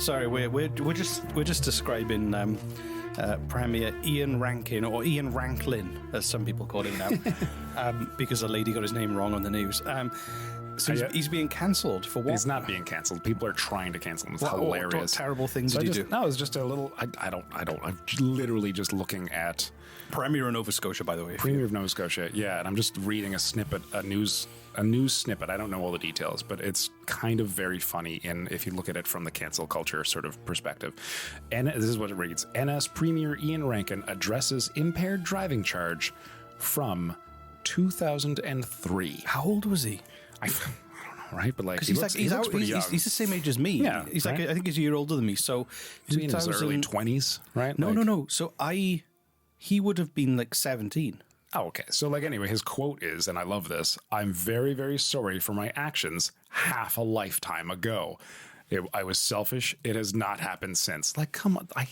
Sorry, we're just describing Premier Ian Rankin, or Ian Ranklin, as some people call him now, because a lady got his name wrong on the news. So he's being cancelled for what? He's not being cancelled. People are trying to cancel him. It's hilarious. What terrible things did he do? No, it was just a little. I don't. I'm literally just looking at Premier of Nova Scotia, by the way. Premier of Nova Scotia. Yeah, and I'm just reading a snippet, a news snippet. I don't know all the details, but it's kind of very funny. If you look at it from the cancel culture sort of perspective, and this is what it reads: NS Premier Ian Rankin addresses impaired driving charge from 2003. How old was he? I don't know, right? But like, he looks pretty young. He's the same age as me. Yeah, he's right? I think he's a year older than me. So he's in his early 20s, right? No. So he would have been like 17. Oh, okay. So like, anyway, his quote is, and I love this: "I'm very, very sorry for my actions half a lifetime ago. I was selfish. It has not happened since." Like, come on. I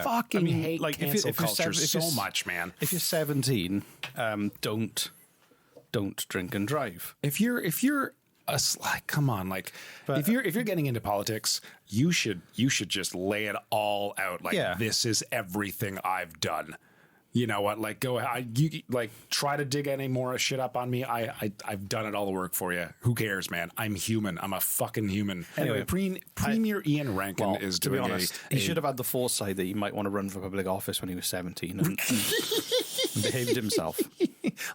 fucking hate like cancel culture so much, man. If you're 17, don't drink and drive. If you're come on, like, but, if you're getting into politics, you should just lay it all out. Like, this is everything I've done. You know what? Like, go ahead. You like try to dig any more shit up on me. I've done it all the work for you. Who cares, man? I'm human. I'm a fucking human. Anyway, Premier Ian Rankin is doing. To be honest, he should have had the foresight that he might want to run for public office when he was 17 and behaved himself.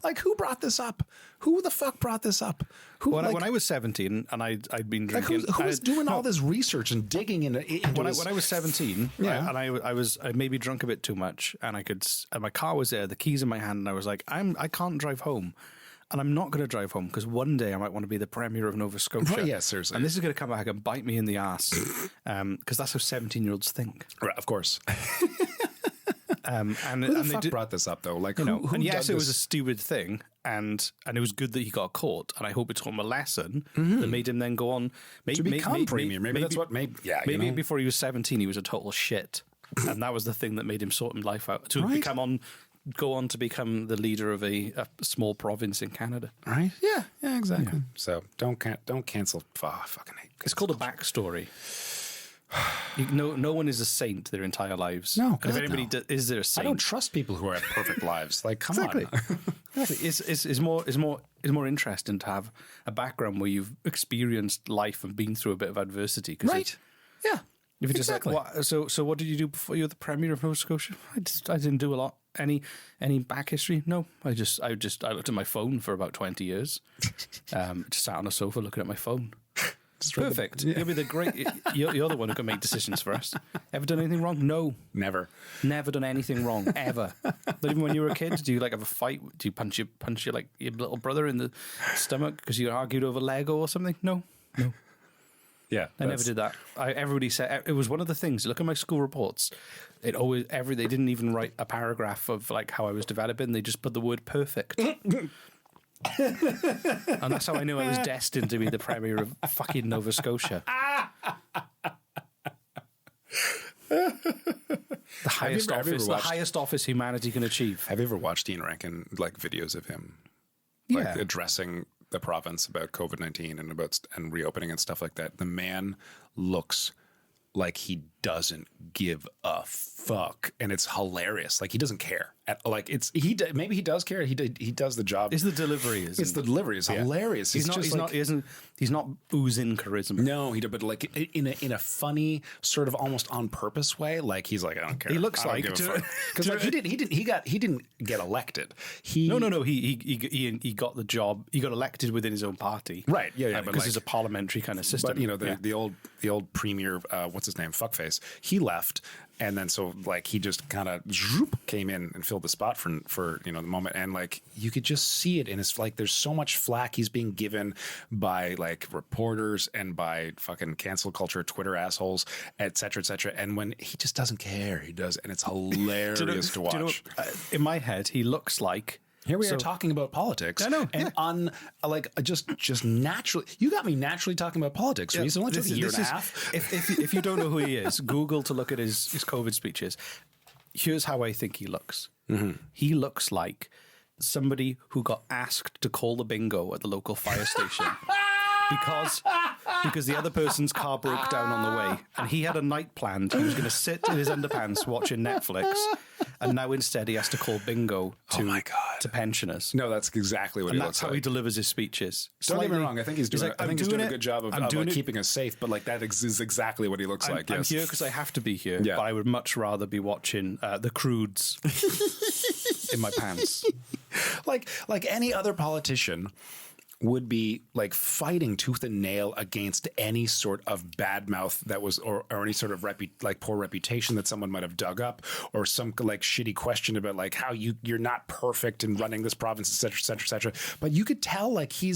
Like, who brought this up? Who the fuck brought this up? When I was 17 and I'd been drinking, who was doing all this research and digging into when I was 17, and I maybe drunk a bit too much, and my car was there, the keys in my hand, and I was like, I can't drive home. And I'm not going to drive home because one day I might want to be the Premier of Nova Scotia. Right, yeah, seriously. And this is going to come back and bite me in the ass because that's how 17-years think. Right, of course. And who the fuck brought this up, though? Like, who and yes, it was a stupid thing, and it was good that he got caught, and I hope it taught him a lesson that made him then go on to become Premier. Maybe that's what made. Yeah, maybe before he was 17, he was a total shit, and that was the thing that made him sort his life out to go on to become the leader of a small province in Canada. Right? Yeah, exactly. Yeah. So don't cancel. Oh, fucking hate. It's called a backstory. No one is a saint their entire lives. No, if anybody is there a saint? I don't trust people who have perfect lives. Like, come on. It's more interesting to have a background where you've experienced life and been through a bit of adversity. Right? Yeah. If you're just like, what? So what did you do before you were the Premier of Nova Scotia? I didn't do a lot. Any back history? No. I looked at my phone for about 20 years. Just sat on a sofa looking at my phone. Perfect. You'll be the great. You're the one who can make decisions for us. Ever done anything wrong? No, never done anything wrong ever. Not even when you were a kid. Do you like have a fight? Do you punch your like your little brother in the stomach because you argued over Lego or something? No. Yeah, I never did that. Everybody said it was one of the things. Look at my school reports. They didn't even write a paragraph of like how I was developing. They just put the word perfect. And that's how I knew I was destined to be the Premier of fucking Nova Scotia. The highest office humanity can achieve. Have you ever watched Ian Rankin, like, videos of him addressing the province about COVID-19 and reopening and stuff like that? The man looks like he doesn't give a fuck, and it's hilarious. Like, he doesn't care. Maybe he does care. He does the job. It's the delivery. It's the delivery. It's hilarious. He's not oozing charisma. No, but like in a funny, sort of almost on purpose way. Like, he's like, I don't care. He looks like because like he didn't get elected. No. He got the job. He got elected within his own party. Right. Yeah. Because it's a parliamentary kind of system. But the old premier, what's his name, fuckface. He left. And then so like he just kind of came in and filled the spot for the moment, and like you could just see it, and it's like there's so much flack he's being given by like reporters and by fucking cancel culture Twitter assholes, et cetera, and when he just doesn't care, he does, and it's hilarious to watch. In my head, he looks like. Here we are talking about politics. I know. And just naturally, you got me naturally talking about politics recently. It's a year and a half. If you don't know who he is, Google to look at his COVID speeches. Here's how I think he looks. Mm-hmm. He looks like somebody who got asked to call the bingo at the local fire station. because the other person's car broke down on the way, and he had a night planned. He was going to sit in his underpants watching Netflix, and now instead he has to call bingo to pensioners. No, that's exactly what he looks That's how like. he delivers his speeches. Don't get me wrong. I think he's doing. like, I think he's doing a good job of doing keeping us safe. But like that is exactly what he looks like. I'm Yes. here because I have to be here, Yeah. but I would much rather be watching the Croods in my pants. like any other politician would be like fighting tooth and nail against any sort of bad mouth that was or any sort of poor reputation that someone might have dug up, or some like shitty question about like how you're not perfect in running this province, etc., etc., etc. But you could tell like he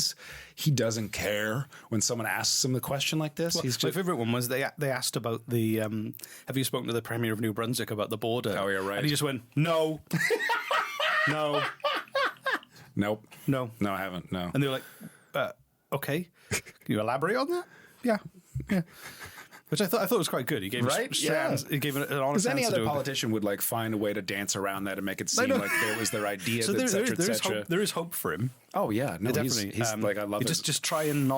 doesn't care when someone asks him the question like this. Well, my favorite one was they asked about the have you spoken to the Premier of New Brunswick about the border? Oh, yeah, right. And he just went, no. No. Nope. No. No, I haven't. No. And they were like, okay. Can you elaborate on that? Yeah. Which I thought was quite good. He gave he gave an honest Because any answer other to politician would like find a way to dance around that and make it seem like it was their idea, so etc., etc. there is hope for him. Oh yeah, no, Definitely. he's like I love it. Just try and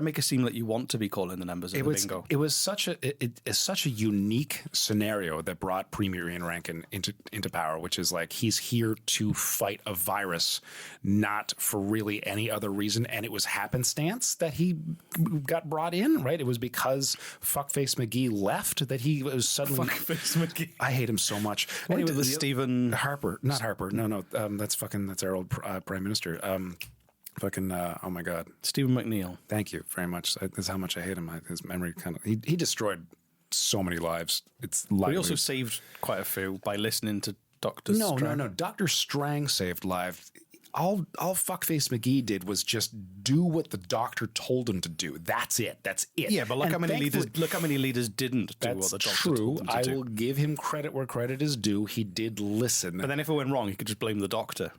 make it seem like you want to be calling the numbers of the bingo. It was such a unique scenario that brought Premier Ian Rankin into power, which is like he's here to fight a virus, not for really any other reason. And it was happenstance that he got brought in, right? It was because Fuckface McGee left that he was suddenly Fuckface McGee. I hate him so much. Anyway, with Stephen Harper, not Harper. No, that's our old prime minister. Oh my God, Stephen McNeil. Thank you very much. That's how much I hate him. His memory he destroyed so many lives. But he also saved quite a few by listening to Dr. Strang. No. Dr. Strang saved lives. All Fuckface McGee did was just do what the doctor told him to do. That's it. Yeah, but look how many leaders didn't do what the doctor told them to do. I will give him credit where credit is due. He did listen. But then if it went wrong, he could just blame the doctor.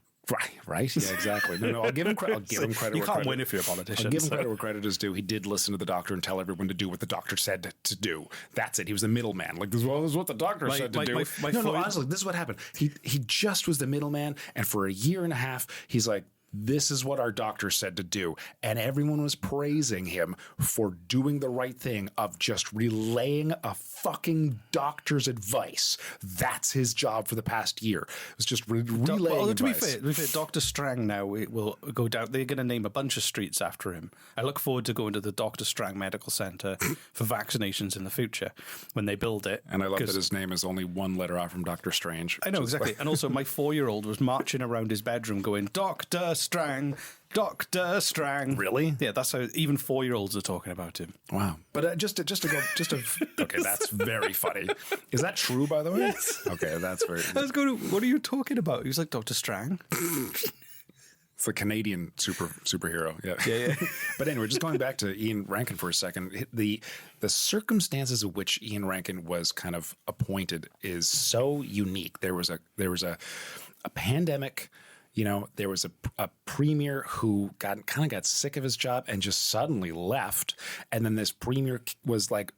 Right. Yeah, exactly. No, I'll give him credit. You can't win if you're a politician. I'll give him credit where credit is due. He did listen to the doctor and tell everyone to do what the doctor said to do. That's it. He was the middleman. Like, this is what the doctor said to do. No, honestly, this is what happened. He just was the middleman, and for a year and a half, he's like, this is what our doctor said to do. And everyone was praising him for doing the right thing of just relaying a fucking doctor's advice. That's his job for the past year. It was just relaying advice. To be fair, Dr. Strang now will go down. They're going to name a bunch of streets after him. I look forward to going to the Dr. Strang Medical Centre for vaccinations in the future when they build it. And I love that his name is only one letter out from Doctor Strange. I know, exactly. And also my 4-year-old was marching around his bedroom going, Dr. Strang, Dr. Strang. Really? Yeah, that's how even 4-year-olds are talking about him. Wow. But okay, that's very funny. Is that true, by the way? Yes. Okay, that's very. I was going, what are you talking about? He was like, Dr. Strang. It's a Canadian superhero. Yeah. But anyway, just going back to Ian Rankin for a second, the circumstances in which Ian Rankin was kind of appointed is so unique. There was a pandemic. You know, there was a premier who kind of got sick of his job and just suddenly left. And then this premier was like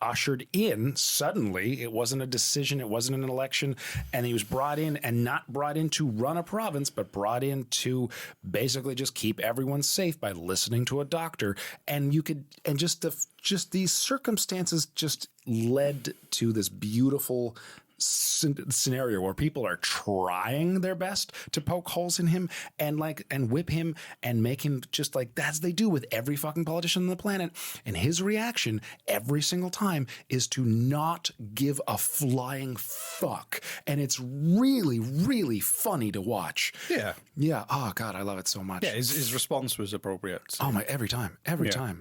ushered in suddenly. It wasn't a decision. It wasn't an election. And he was brought in, and not brought in to run a province, but brought in to basically just keep everyone safe by listening to a doctor. And just these circumstances just led to this beautiful scenario where people are trying their best to poke holes in him and whip him and make him just like, as they do with every fucking politician on the planet. And his reaction every single time is to not give a flying fuck. And it's really, really funny to watch. Yeah. Oh God, I love it so much. Yeah, his response was appropriate. So. Oh my, every time.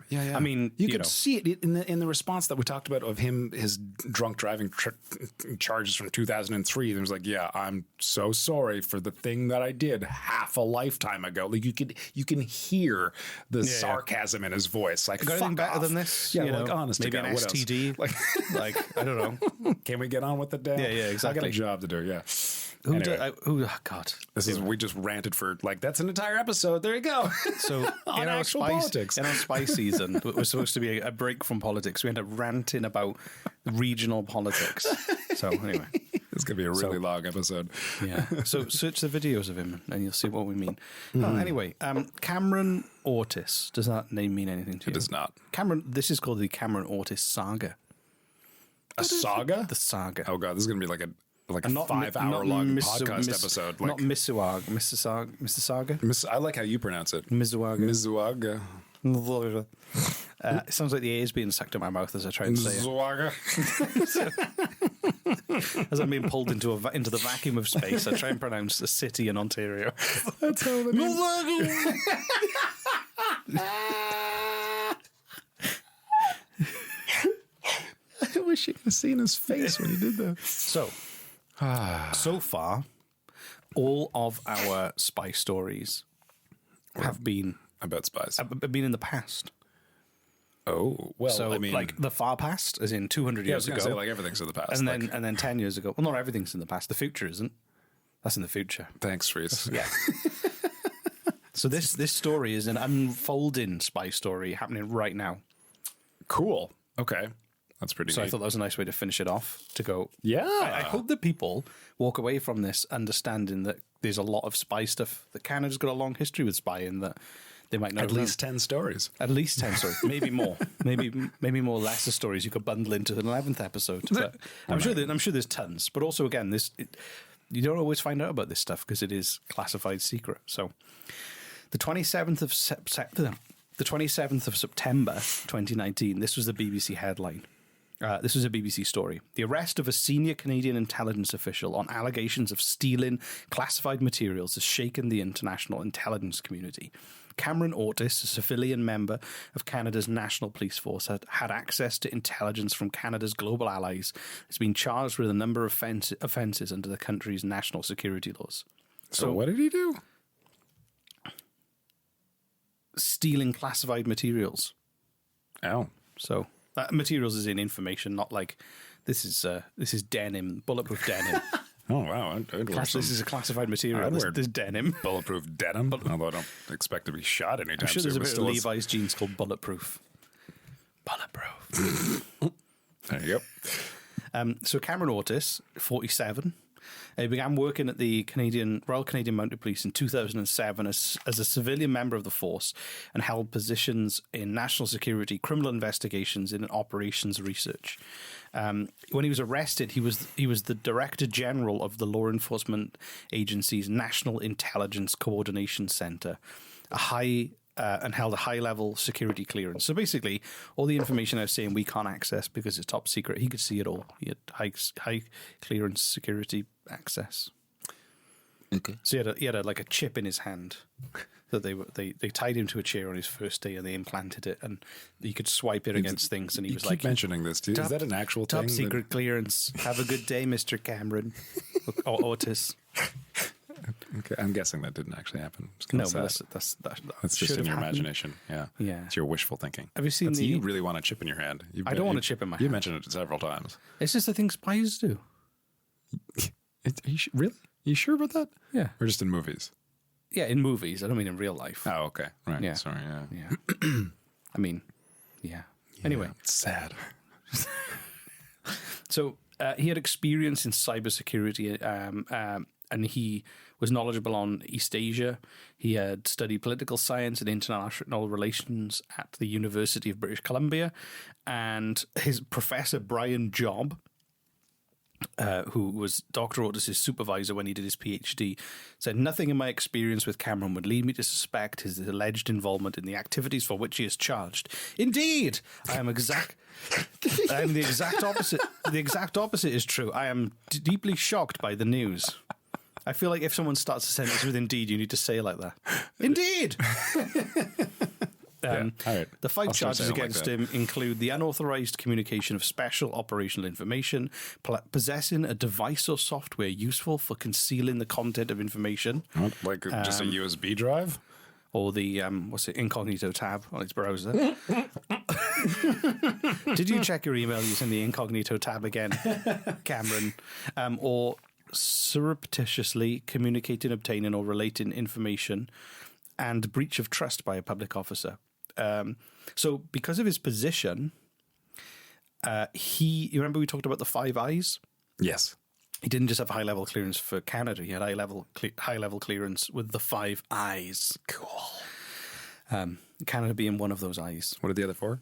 Yeah. I mean, you could see it in the response that we talked about of his drunk driving charges from 2003. It was like, yeah, I'm so sorry for the thing that I did half a lifetime ago. Like you can hear the sarcasm in his voice. Like, got anything better than this? Yeah, like honest to maybe God, an what STD. Else? like I don't know. Can we get on with the day? Yeah, exactly. I got a job to do. Yeah. God. We just ranted for that's an entire episode. There you go. So on actual politics. In our Spy season, it was supposed to be a break from politics. We ended up ranting about regional politics. So anyway. It's going to be a really long episode. Yeah. So search the videos of him and you'll see what we mean. Oh, anyway, Cameron Ortis. Does that name mean anything to you? It does not. Cameron. This is called the Cameron Ortis Saga. A saga? The Saga. Oh god, this is going to be like a Not 5-hour long podcast episode. Not Misuaga. Mr. Saga. I like how you pronounce it. Mizuaga. Mizuaga. It sounds like the A is being sucked in my mouth as I try and say it. Mizuaga. As I'm being pulled into the vacuum of space, I try and pronounce a city in Ontario. That's how it is. I wish you could have seen his face when he did that. So far, all of our spy stories have been About spies. in the past. Oh, well, So, I mean... like the far past, as in 200 yeah, I years was going ago. to say, like, everything's in the past. and like, then 10 years ago. Well, not everything's in the past. The future isn't. That's in the future. thanks, Reese. Yeah. So this story is an unfolding spy story happening right now. Cool. Okay. That's pretty So I neat. thought that was a nice way to finish it off. To go, Yeah. I hope that people walk away from this understanding that there's a lot of spy stuff. That Canada's got a long history with spying that they might not At have least 10 stories. known. At least 10 stories, maybe more, maybe more lesser stories you could bundle into an 11th episode. But I'm sure there's tons. But also, again, you don't always find out about this stuff because it is classified secret. So the 27th of September 2019. This was the BBC headline. This was a BBC story. The arrest of a senior Canadian intelligence official on allegations of stealing classified materials has shaken the international intelligence community. Cameron Ortis, a civilian member of Canada's National Police Force, had access to intelligence from Canada's global allies, has been charged with a number of offences under the country's national security laws. So what did he do? Stealing classified materials. Oh. So materials is in information, not like this is denim, bulletproof denim. Oh, wow. This is a classified material. There's denim. Bulletproof denim, although I don't expect to be shot anytime I'm sure soon. there's a bit still of is- Levi's jeans called bulletproof. Bulletproof. There you go. So Cameron Ortis, 47, he began working at the Royal Canadian Mounted Police in 2007 as a civilian member of the force and held positions in national security, criminal investigations, and operations research. When he was arrested, he was the Director General of the law enforcement agency's National Intelligence Coordination Centre, and held a high-level security clearance. So basically, all the information I was saying we can't access because it's top secret, he could see it all. He had high clearance security access. Okay. So he had like a chip in his hand that they tied him to a chair on his first day and they implanted it, and you could swipe it against things, and he was keep like mentioning this. Is that an actual top thing? secret clearance. Have a good day, Mr. Cameron or Ortis. Okay, I'm guessing that didn't actually happen. No, but that's just in your imagination. Yeah. Yeah. It's your wishful thinking. Have you seen You really want a chip in your hand. I don't want a chip in my You hand. mentioned it several times. It's just the thing spies do. Really? You sure about that? Yeah. Or just in movies? Yeah, in movies. I don't mean in real life. Oh, okay. Right. Yeah. Sorry. Yeah. Yeah. I mean, yeah. Anyway, It's sad. so he had experience in cybersecurity, and he was knowledgeable on East Asia. He had studied political science and international relations at the University of British Columbia, and his professor Brian Job, who was Dr. Ortis' supervisor when he did his PhD, said, "Nothing in my experience with Cameron would lead me to suspect his alleged involvement in the activities for which he is charged. Indeed, I am the exact opposite. The exact opposite is true. I am deeply shocked by the news." I feel like if someone starts a sentence with "indeed," you need to say it like that. Indeed! All right. The five I'll start charges saying it like against that. him include the unauthorized communication of special operational information, possessing a device or software useful for concealing the content of information, Like just a USB drive? or the incognito tab on its browser. Did you check your email using the incognito tab again, Cameron? Or surreptitiously communicating, obtaining, or relating information, and breach of trust by a public officer. So because of his position, you remember we talked about the 5 eyes? Yes. He didn't just have high level clearance for Canada; he had high level clearance with the 5 eyes. Cool. Canada being one of those eyes. What are the other 4?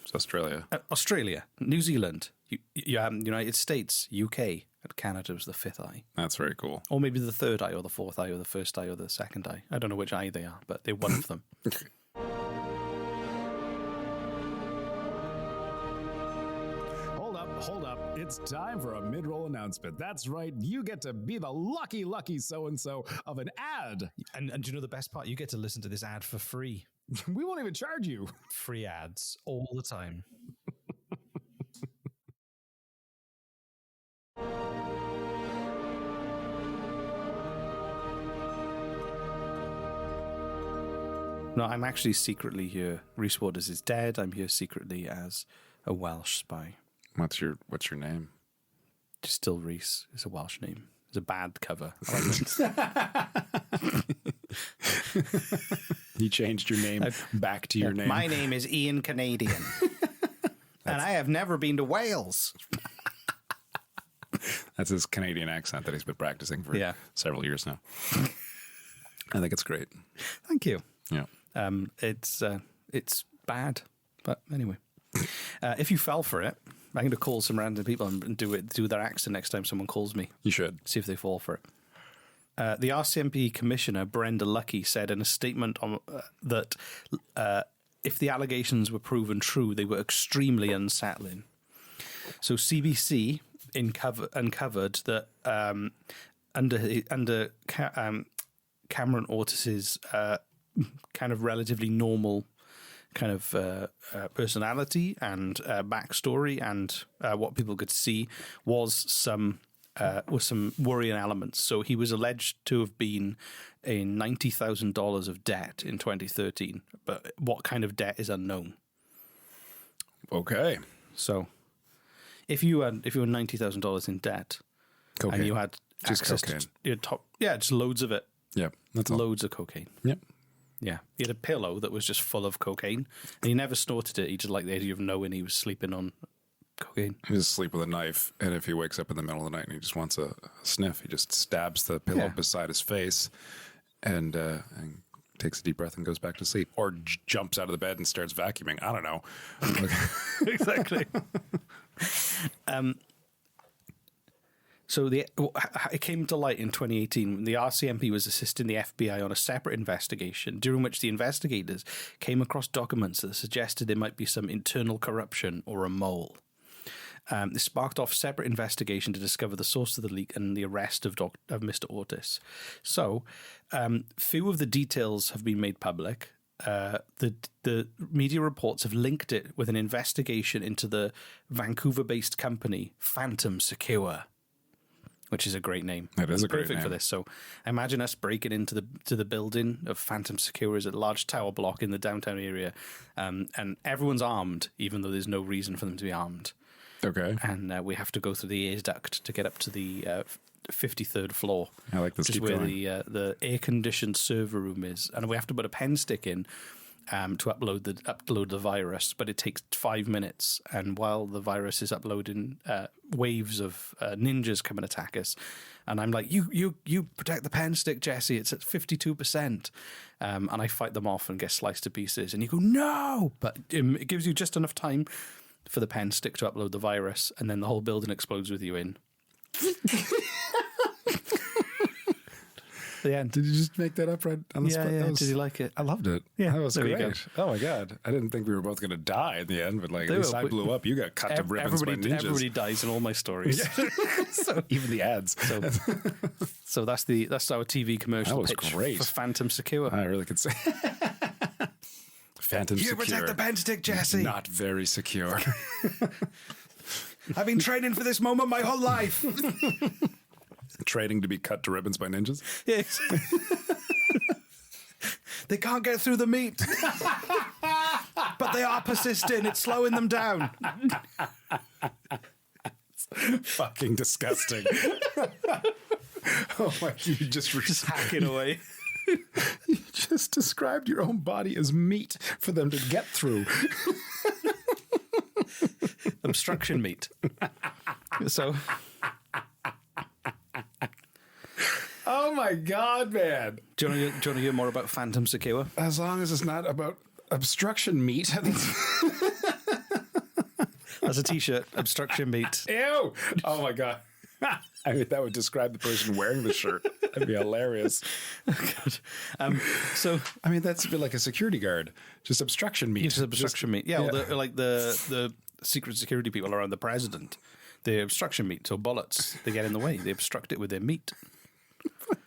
It's Australia. Australia, New Zealand, United States, UK, and Canada was the 5th eye. That's very cool. Or maybe the 3rd eye, or the 4th eye, or the 1st eye, or the 2nd eye. I don't know which eye they are, but they're one of them. Hold up. It's time for a mid-roll announcement. That's right. You get to be the lucky so-and-so of an ad. And do you know the best part? You get to listen to this ad for free. We won't even charge you. Free ads all the time. No, I'm actually secretly here. Rhys Waters is dead. I'm here secretly as a Welsh spy. What's your name? Just still Rhys. It's a Welsh name. It's a bad cover. I like it. You changed your name back to your name. My name is Ian Canadian. And I have never been to Wales. That's his Canadian accent that he's been practicing for several years now. I think it's great. Thank you. Yeah. It's bad, but anyway. If you fell for it, I'm going to call some random people and do their accent next time someone calls me. You should. See if they fall for it. The RCMP Commissioner, Brenda Luckie, said in a statement that if the allegations were proven true, they were extremely unsettling. So CBC uncovered that under Cameron Ortis's kind of relatively normal kind of personality and backstory, and what people could see was some worrying elements. So he was alleged to have been in $90,000 of debt in 2013, but what kind of debt is unknown. Okay. So if you were $90,000 in debt, cocaine. And you had just access cocaine. to your just loads of it. Yeah, that's all. Loads of cocaine. Yep. Yeah, he had a pillow that was just full of cocaine, and he never snorted it. He just liked the idea of knowing he was sleeping on cocaine. He was asleep with a knife, and if he wakes up in the middle of the night and he just wants a sniff, he just stabs the pillow beside his face and takes a deep breath and goes back to sleep. Or jumps out of the bed and starts vacuuming. I don't know. Exactly. So it came to light in 2018 when the RCMP was assisting the FBI on a separate investigation, during which the investigators came across documents that suggested there might be some internal corruption or a mole. This sparked off a separate investigation to discover the source of the leak and the arrest of Mr. Ortis. So, few of the details have been made public. The media reports have linked it with an investigation into the Vancouver-based company Phantom Secure, which is a great name. It is a great perfect name for this. So imagine us breaking into the building of Phantom Secure, is a large tower block in the downtown area, and everyone's armed, even though there's no reason for them to be armed. Okay. And we have to go through the air duct to get up to the 53rd floor. I like this. Which is where the air-conditioned server room is. And we have to put a pen stick in to upload the virus, but it takes 5 minutes. And while the virus is uploading, waves of ninjas come and attack us. And I'm like, you protect the pen stick, Jesse. It's at 52%. And I fight them off and get sliced to pieces. And you go, no! But it gives you just enough time for the pen stick to upload the virus, and then the whole building explodes with you in. The end. Did you just make that up right on the spot? Yeah. Did you like it? I loved it. Yeah, that was there you great. Oh my god! I didn't think we were both going to die in the end, but at least I blew up. You got cut to ribbons by ninjas. Everybody dies in all my stories. So, even the ads. So that's our TV commercial. That was pitch great for Phantom Secure. I really could say. Phantom Secure. You protect the pen stick, Jesse. Not very secure. I've been training for this moment my whole life. Training to be cut to ribbons by ninjas? Yes. They can't get through the meat. But they are persistent. It's slowing them down. Fucking disgusting. Oh my, you just hacking away. You just described your own body as meat for them to get through. Obstruction meat. So my God, man. Do you want to hear more about Phantom Secure? As long as it's not about obstruction meat. That's a T-shirt. Obstruction meat. Ew. Oh, my God. I mean, that would describe the person wearing the shirt. That'd be hilarious. God. So I mean, that's a bit like a security guard. Just obstruction meat. Just obstruction meat. Yeah, well, the secret security people around the president, the obstruction meat, so bullets, they get in the way. They obstruct it with their meat.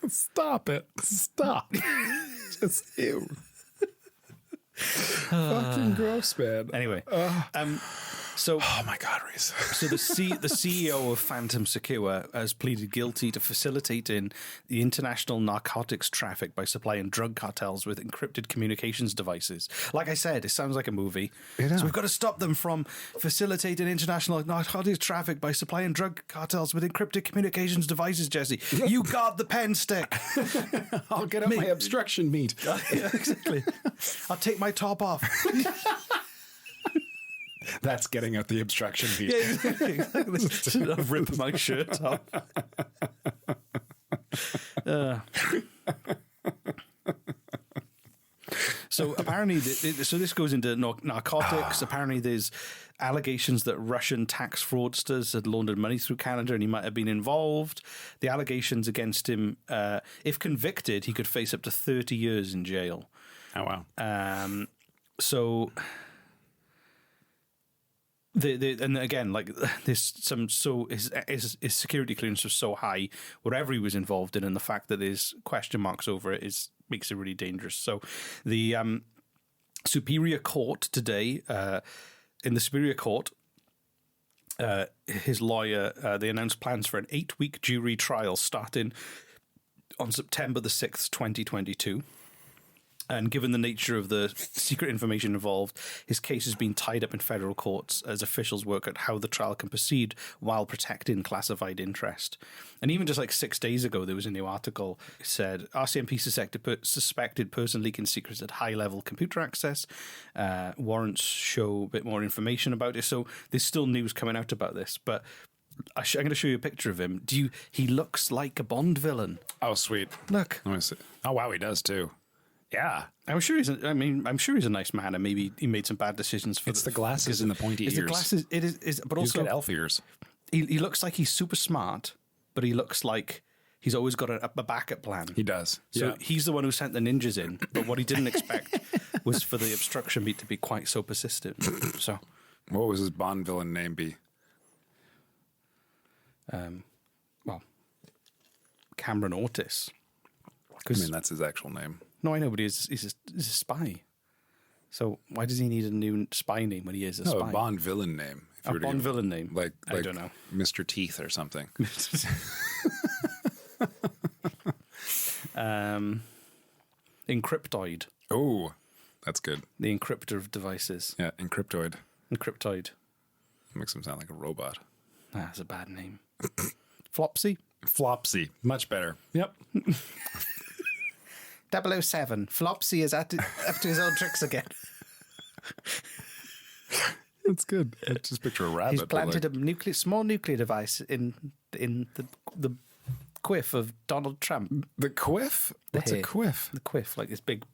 Stop it. Stop. Just ew. Fucking gross, man. Anyway, so oh my God, Reese. So the CEO of Phantom Secure has pleaded guilty to facilitating the international narcotics traffic by supplying drug cartels with encrypted communications devices. Like I said, it sounds like a movie. So we've got to stop them from facilitating international narcotics traffic by supplying drug cartels with encrypted communications devices, Jesse. You guard the pen stick. I'll get up my obstruction meat. Yeah, exactly. I'll take my top off. That's getting out the obstruction meat. Yeah, exactly. I'll rip my shirt off. So apparently, so this goes into narcotics. Apparently, there's allegations that Russian tax fraudsters had laundered money through Canada, and he might have been involved. The allegations against him, if convicted, he could face up to 30 years in jail. Oh wow! So. And again, like his security clearance was so high, whatever he was involved in, and the fact that there's question marks over it makes it really dangerous. So, the Superior Court today, in the Superior Court, his lawyer they announced plans for an 8-week jury trial starting on September the 6th, 2022. And given the nature of the secret information involved, his case has been tied up in federal courts as officials work out how the trial can proceed while protecting classified interest. And even just like 6 days ago, there was a new article that said RCMP suspected person leaking secrets at high-level computer access. Warrants show a bit more information about it. So there's still news coming out about this. But I'm going to show you a picture of him. He looks like a Bond villain. Oh, sweet. Look. Let me see. Oh, wow, he does too. Yeah, I'm sure he's a nice man, and maybe he made some bad decisions. It's the glasses and the pointy ears. The glasses, it is, but also he's got elf ears. He looks like he's super smart, but he looks like he's always got a backup plan. He does. So he's the one who sent the ninjas in, but what he didn't expect was for the obstruction meat to be quite so persistent. So, what was his Bond villain name be? Well, Cameron Ortis. I mean, that's his actual name. No, I know, but he's a spy. So why does he need a new spy name when he is a spy? A Bond villain name. A Bond villain name? Like I don't know. Mr. Teeth or something. Encryptoid. Oh, that's good. The encryptor of devices. Yeah, Encryptoid. Encryptoid. Makes him sound like a robot. That's a bad name. Flopsy? Flopsy. Much better. Yep. 007. Flopsy is up to his own tricks again. That's good. I just picture a rabbit. He's planted a small nuclear device in the quiff of Donald Trump. The quiff? What's a quiff? The quiff, like this big.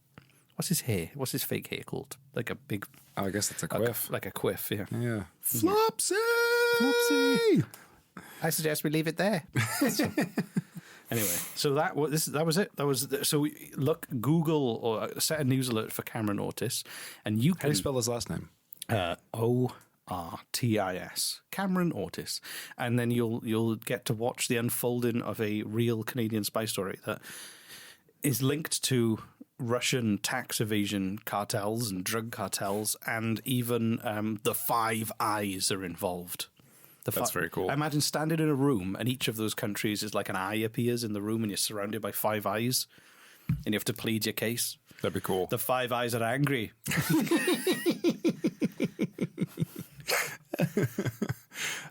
What's his hair? What's his fake hair called? Like a big. Oh, I guess that's a quiff. Like a quiff, yeah. Yeah. Flopsy! Flopsy! I suggest we leave it there. Anyway, so that was it. So Google or set a news alert for Cameron Ortis, and you can. How do you spell his last name? Ortis. Cameron Ortis, and then you'll get to watch the unfolding of a real Canadian spy story that is linked to Russian tax evasion cartels and drug cartels, and even the Five Eyes are involved. That's very cool. I imagine standing in a room, and each of those countries is like an eye appears in the room, and you're surrounded by five eyes, and you have to plead your case. That'd be cool. The Five Eyes are angry.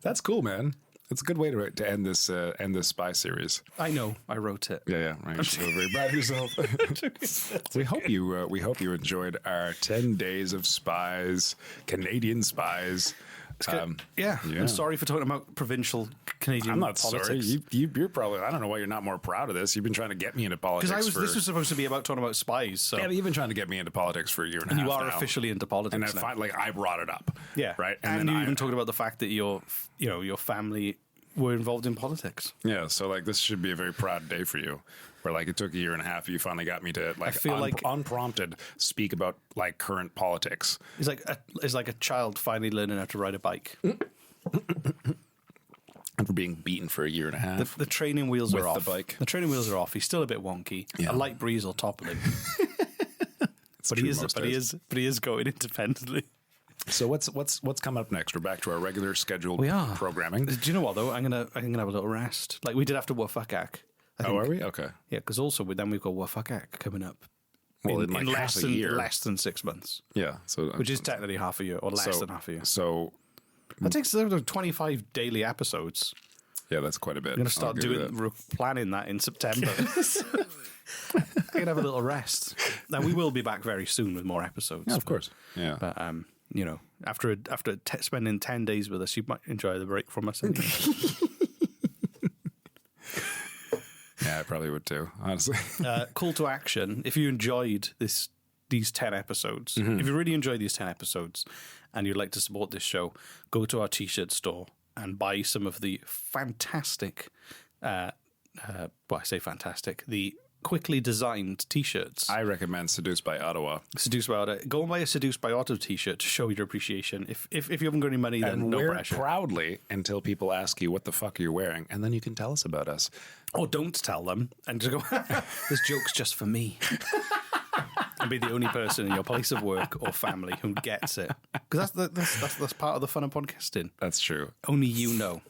That's cool, man. That's a good way to end this spy series. I know. I wrote it. Yeah. Right. You feel very proud of yourself. We hope you enjoyed our 10 days of spies, Canadian spies. Yeah. I'm sorry for talking about provincial Canadian I'm not politics. sorry. You're probably. I don't know why you're not more proud of this. You've been trying to get me into politics. Because this was supposed to be about talking about spies. So Yeah, but you've been trying to get me into politics for a year and a half you are now. officially into politics And now. I brought it up. Yeah, Right. And then you even talked about the fact that your family were involved in politics. Yeah, so like this should be a very proud day for you, where like it took a year and a half. You finally got me to like, feel like- unprompted speak about like current politics. It's like a child finally learning how to ride a bike. After being beaten for a year and a half. The training wheels With are the off. bike. The training wheels are off. He's still a bit wonky. Yeah. A light breeze will topple him. But true he is. most But he days. is. But he is going independently. So what's coming up next? We're back to our regular scheduled We are programming. Do you know what though? I'm gonna have a little rest. Like we did after Wafakak. Oh, are we? Okay. Yeah, because also then we've got Wafakak coming up. Well, in like half a year. less than 6 months, Yeah. So which is technically half a year or less than half a year. So That takes 25 daily episodes. yeah, that's quite a bit. I'm going to start planning that in September. I can have a little rest. Now we will be back very soon with more episodes. Yeah, of course. Yeah. But after spending 10 days with us, you might enjoy the break from us. Anyway. Yeah, I probably would too, honestly. Call to action. If you enjoyed these 10 episodes, if you really enjoyed these 10 episodes and you'd like to support this show, go to our t-shirt store and buy some of the fantastic, I say fantastic, the quickly designed t-shirts. I recommend Seduced by Ottawa. Seduced by Otto. Go and buy a Seduced by Otto t-shirt to show your appreciation. If you haven't got any money, then And no wear it pressure. proudly until people ask you what the fuck you're wearing, and then you can tell us about us. Or don't tell them and just go, this joke's just for me. And be the only person in your place of work or family who gets it. Because that's part of the fun of podcasting. That's true. Only you know.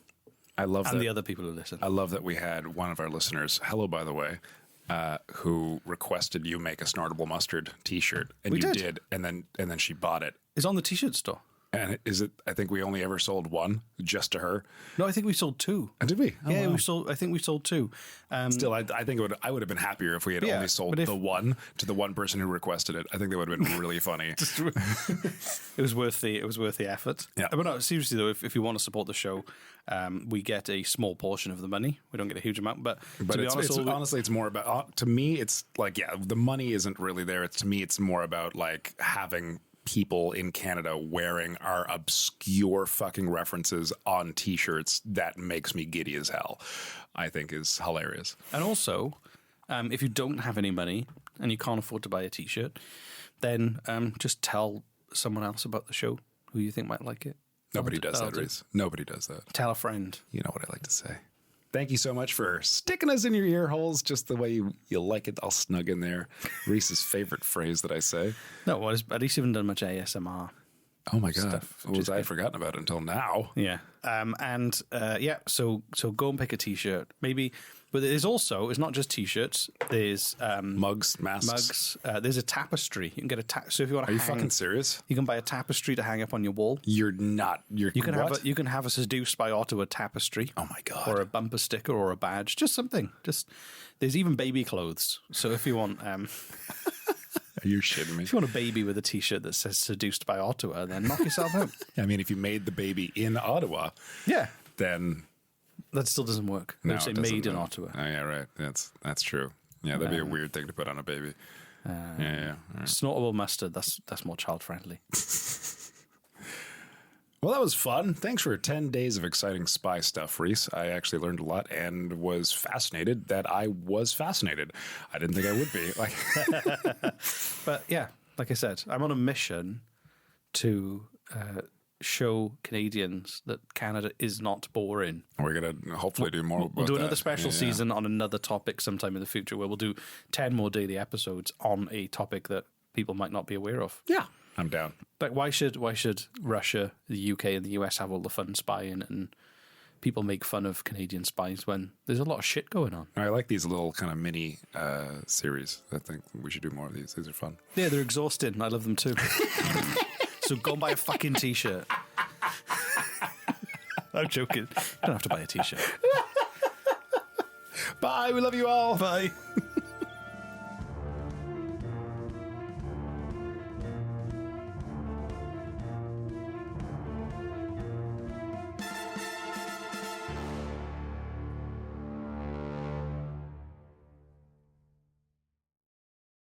I love And that. the other people who listen. I love that we had one of our listeners, hello by the way, who requested you make a Snortable Mustard T-shirt, and We you did. and then she bought it. It's on the t-shirt store. And is it? I think we only ever sold one, just to her. No, I think we sold 2. Did we? Oh, Yeah, wow. I think we sold 2. Still, I think I would have been happier if we had Yeah, only sold but the one to the one person who requested it. I think that would have been really funny. It was worth the effort. Yeah. But no, seriously though, if you want to support the show, we get a small portion of the money. We don't get a huge amount, but to be honest, honestly, it's more about to me. It's like the money isn't really there. To me, it's more about like having people in Canada wearing our obscure fucking references on T-shirts that makes me giddy as hell. I think is hilarious. and also, if you don't have any money and you can't afford to buy a t-shirt, then just tell someone else about the show who you think might like it. Nobody does That'll that, do. Reese. Nobody does that. Tell a friend. You know what I like to say. Thank you so much for sticking us in your ear holes just the way you like it. All snug in there. Reese's favorite phrase that I say. No, well, at least you haven't done much ASMR. Oh my God. Stuff, which Was is I good. forgotten about it until now? Yeah. So go and pick a t-shirt. Maybe, but there's also, it's not just t-shirts. There's Mugs, masks. mugs. There's a tapestry. You can get a so if you want to Are you fucking serious? you can buy a tapestry to hang up on your wall. You're not. You You can have a Seduced by Ottawa tapestry. Oh my God. Or a bumper sticker or a badge. Just something. There's even baby clothes. So if you want You're shitting me. if you want a baby with a t-shirt that says Seduced by Ottawa, then knock yourself out. I mean, if you made the baby in Ottawa, Yeah. then That still doesn't work. They no, say it doesn't, made in no. Ottawa. Oh yeah, right. That's true. Yeah, that'd be a weird thing to put on a baby. Yeah. All right. Snortable mustard, that's more child friendly. Well, that was fun. Thanks for 10 days of exciting spy stuff, Reese. I actually learned a lot and was fascinated that I was fascinated. I didn't think I would be. Like, But yeah, like I said, I'm on a mission to show Canadians that Canada is not boring. we're gonna hopefully do more. We'll do about another that. special Yeah. season on another topic sometime in the future where we'll do 10 more daily episodes on a topic that people might not be aware of. Yeah, I'm down. Like why should Russia, the UK and the US have all the fun spying and people make fun of Canadian spies when there's a lot of shit going on? I like these little kind of mini series. I think we should do more of these. These are fun. Yeah, they're exhausting. I love them too. So go and buy a fucking t-shirt. I'm joking. You don't have to buy a t-shirt. Bye. We love you all. Bye.